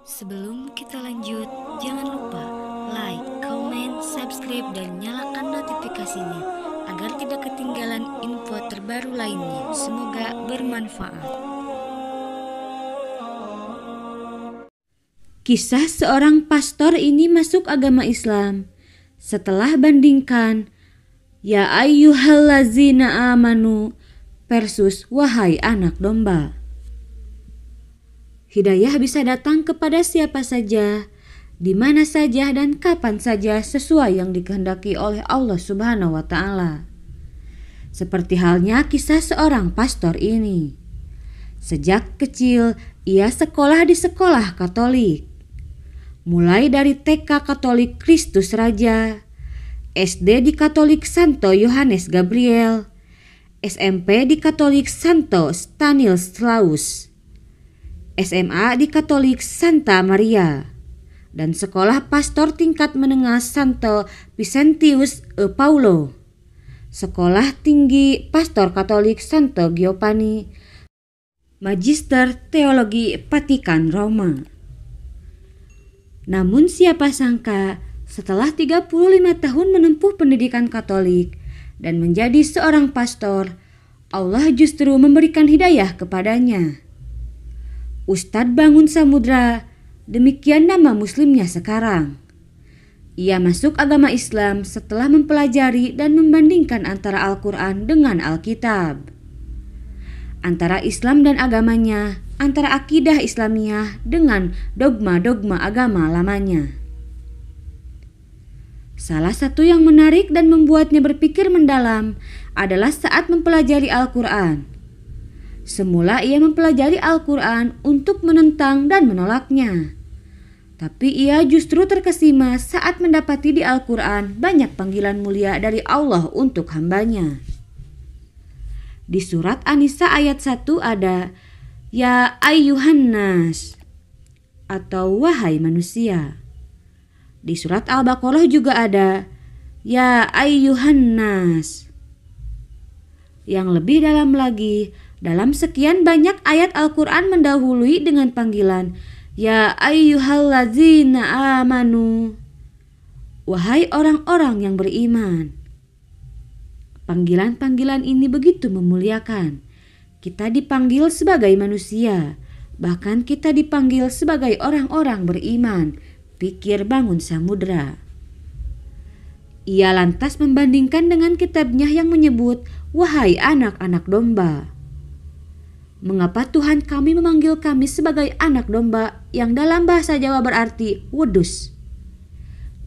Sebelum kita lanjut, jangan lupa like, comment, subscribe, dan nyalakan notifikasinya agar tidak ketinggalan info terbaru lainnya. Semoga bermanfaat. Kisah seorang pastor ini masuk agama Islam setelah bandingkan Ya ayyuhallazina amanu versus wahai anak domba. Hidayah bisa datang kepada siapa saja, di mana saja dan kapan saja sesuai yang dikehendaki oleh Allah Subhanahu wa taala. Seperti halnya kisah seorang pastor ini. Sejak kecil ia sekolah di sekolah Katolik. Mulai dari TK Katolik Kristus Raja, SD di Katolik Santo Yohanes Gabriel, SMP di Katolik Santo Stanislaus, SMA di Katolik Santa Maria, dan sekolah pastor tingkat menengah Santo Vicentius e Paulo, sekolah tinggi pastor Katolik Santo Giovanni, Magister Teologi Vatikan Roma. Namun siapa sangka setelah 35 tahun menempuh pendidikan Katolik dan menjadi seorang pastor, Allah justru memberikan hidayah kepadanya. Ustadz Bangun Samudra, demikian nama muslimnya sekarang. Ia masuk agama Islam setelah mempelajari dan membandingkan antara Al-Quran dengan Alkitab, antara Islam dan agamanya, antara akidah Islamiyah dengan dogma-dogma agama lamanya. Salah satu yang menarik dan membuatnya berpikir mendalam adalah saat mempelajari Al-Quran. Semula ia mempelajari Al-Quran untuk menentang dan menolaknya. Tapi ia justru terkesima saat mendapati di Al-Quran banyak panggilan mulia dari Allah untuk hambanya. Di surat An-Nisa ayat 1 ada Ya ayyuhan nas atau wahai manusia. Di surat Al-Baqarah juga ada Ya ayyuhan nas. Yang lebih dalam lagi, dalam sekian banyak ayat Al-Quran mendahului dengan panggilan Ya ayyuhallazina amanu, wahai orang-orang yang beriman. Panggilan-panggilan ini begitu memuliakan. Kita dipanggil sebagai manusia, bahkan kita dipanggil sebagai orang-orang beriman, pikir Bangun Samudra. Ia lantas membandingkan dengan kitabnya yang menyebut, wahai anak-anak domba. Mengapa Tuhan kami memanggil kami sebagai anak domba yang dalam bahasa Jawa berarti wedus?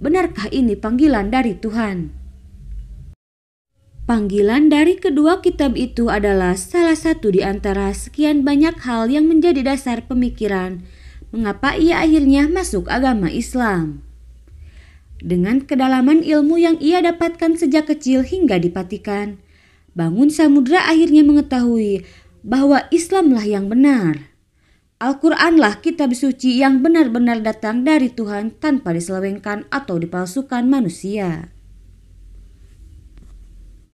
Benarkah ini panggilan dari Tuhan? Panggilan dari kedua kitab itu adalah salah satu di antara sekian banyak hal yang menjadi dasar pemikiran mengapa ia akhirnya masuk agama Islam. Dengan kedalaman ilmu yang ia dapatkan sejak kecil hingga di Vatikan, Bangun Samudra akhirnya mengetahui bahwa Islamlah yang benar. Al-Quranlah kitab suci yang benar-benar datang dari Tuhan tanpa diselewengkan atau dipalsukan manusia.